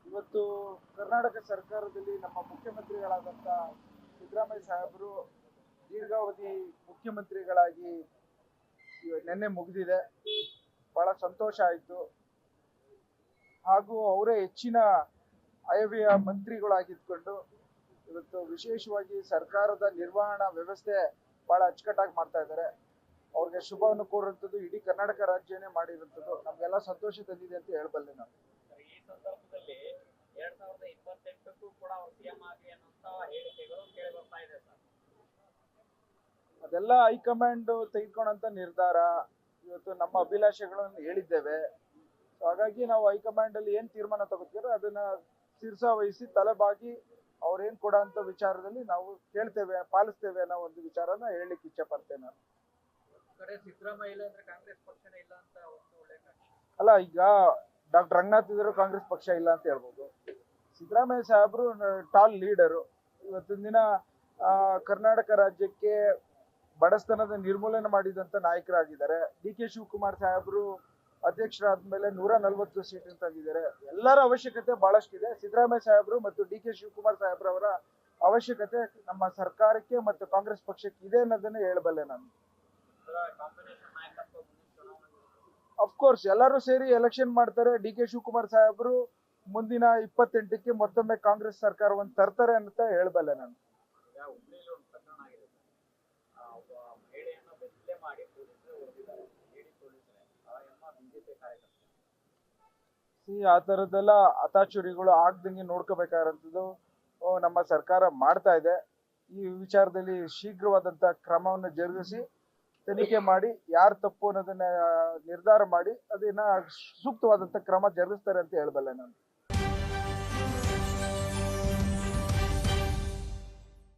ಇವತ್ತು ಕರ್ನಾಟಕ ಸರ್ಕಾರದಲ್ಲಿ ನಮ್ಮ ಮುಖ್ಯಮಂತ್ರಿಗಳಾದಂಥ ಸಿದ್ದರಾಮಯ್ಯ ಸಾಹೇಬರು ದೀರ್ಘಾವಧಿ ಮುಖ್ಯಮಂತ್ರಿಗಳಾಗಿ ನಿನ್ನೆ ಮುಗಿದಿದೆ. ಬಹಳ ಸಂತೋಷ ಆಯಿತು. ಹಾಗೂ ಅವರೇ ಹೆಚ್ಚಿನ ಆಯವ್ಯಯ ಮಂತ್ರಿಗಳಾಗಿದ್ಕೊಂಡು ಇವತ್ತು ವಿಶೇಷವಾಗಿ ಸರ್ಕಾರದ ನಿರ್ವಹಣಾ ವ್ಯವಸ್ಥೆ ಬಹಳ ಅಚ್ಚುಕಟ್ಟಾಗಿ ಮಾಡ್ತಾ ಇದ್ದಾರೆ. ಅವ್ರಿಗೆ ಶುಭವನ್ನು ಕೋರುವಂಥದ್ದು ಇಡೀ ಕರ್ನಾಟಕ ರಾಜ್ಯನೇ ಮಾಡಿರುವಂಥದ್ದು ನಮಗೆಲ್ಲ ಸಂತೋಷ ತಂದಿದೆ ಅಂತ ಹೇಳಬಲ್ಲೆ ನಾನು. ಈ ಸಂದರ್ಭದಲ್ಲಿ 2028ಕ್ಕೂ ಕೂಡ ಅವರು ಸಿಎಂ ಆಗಿ ಅನ್ನುವಂತ ಹೇಳಿಕೆಗಳು ಕೇಳಿ ಬರ್ತಾ ಇದೆ ಸರ್. ಅದೆಲ್ಲ ಹೈಕಮಾಂಡ್ ತೆಗೆದುಕೊಂಡಂತ ನಿರ್ಧಾರ. ಇವತ್ತು ನಮ್ಮ ಅಭಿಲಾಷೆಗಳನ್ನು ಹೇಳಿದ್ದೇವೆ. ಹಾಗಾಗಿ ನಾವು ಹೈಕಮಾಂಡ್ ಅಲ್ಲಿ ಏನ್ ತೀರ್ಮಾನ ತಗೋತೀರೋ ಅದನ್ನ ಶಿರಸಾವಹಿಸಿ ತಲೆಬಾಗಿ ಅವ್ರೇನ್ ಕೊಡೋಂತ ವಿಚಾರದಲ್ಲಿ ನಾವು ಕೇಳ್ತೇವೆ, ಪಾಲಿಸ್ತೇವೆ ಅನ್ನೋ ಒಂದು ವಿಚಾರನ ಹೇಳಲಿಕ್ಕೆ ಇಚ್ಛೆ ಪಡ್ತೇನೆ ನಾನು. ಕಡೆ ಸಿದ್ದರಾಮಯ್ಯ ಇಲ್ಲ ಅಂದ್ರೆ ಕಾಂಗ್ರೆಸ್ ಪಕ್ಷನೇ ಇಲ್ಲ ಅಂತ ಒಂದು ಉಲ್ಲೇಖ. ಅಲ್ಲ, ಈಗ ಡಾಕ್ಟರ್ ರಂಗನಾಥ್ ಇದ್ರು ಕಾಂಗ್ರೆಸ್ ಪಕ್ಷ ಇಲ್ಲ ಅಂತ ಹೇಳ್ಬೋದು. ಸಿದ್ದರಾಮಯ್ಯ ಸಾಹೇಬರು ಟಾಲ್ ಲೀಡರು. ಇವತ್ತಿನ ದಿನ ಕರ್ನಾಟಕ ರಾಜ್ಯಕ್ಕೆ ಬಡಸ್ತನದ ನಿರ್ಮೂಲನೆ ಮಾಡಿದಂತ ನಾಯಕರಾಗಿದ್ದಾರೆ. ಡಿ ಕೆ ಶಿವಕುಮಾರ್ ಸಾಹೇಬರು ಅಧ್ಯಕ್ಷರಾದ್ಮೇಲೆ 140 ಸೀಟ್ ತಂದಿದ್ದಾರೆ. ಎಲ್ಲರ ಅವಶ್ಯಕತೆ ಬಹಳಷ್ಟಿದೆ. ಸಿದ್ದರಾಮಯ್ಯ ಸಾಹೇಬರು ಮತ್ತು ಡಿ ಕೆ ಶಿವಕುಮಾರ್ ಸಾಹೇಬ್ರವರ ಅವಶ್ಯಕತೆ ನಮ್ಮ ಸರ್ಕಾರಕ್ಕೆ ಮತ್ತು ಕಾಂಗ್ರೆಸ್ ಪಕ್ಷಕ್ಕೆ ಇದೆ ಅನ್ನೋದನ್ನ ಹೇಳಬಲ್ಲೆ ನಾನು. ಅಫ್ಕೋರ್ಸ್ ಎಲ್ಲರೂ ಸೇರಿ ಎಲೆಕ್ಷನ್ ಮಾಡ್ತಾರೆ. ಡಿ ಕೆ ಶಿವಕುಮಾರ್ ಸಾಹೇಬರು ಮುಂದಿನ 28ಕ್ಕೆ ಮತ್ತೊಮ್ಮೆ ಕಾಂಗ್ರೆಸ್ ಸರ್ಕಾರವನ್ನು ತರ್ತಾರೆ ಅಂತ ಹೇಳಬಲ್ಲೆ ನಾನು. ಆ ತರದೆಲ್ಲ ಅತಾಚುರಿಗಳು ಆಗದಂಗೆ ನೋಡ್ಕೋಬೇಕಾದಂಥದ್ದು ನಮ್ಮ ಸರ್ಕಾರ ಮಾಡ್ತಾ ಇದೆ. ಈ ವಿಚಾರದಲ್ಲಿ ಶೀಘ್ರವಾದಂತ ಕ್ರಮವನ್ನು ಜರುಗಿಸಿ ತನಿಖೆ ಮಾಡಿ ಯಾರು ತಪ್ಪು ಅನ್ನೋದನ್ನ ನಿರ್ಧಾರ ಮಾಡಿ ಅದನ್ನ ಸೂಕ್ತವಾದಂತ ಕ್ರಮ ಜರುಗಿಸ್ತಾರೆ ಅಂತ ಹೇಳಬಲ್ಲೆ ನಾನು.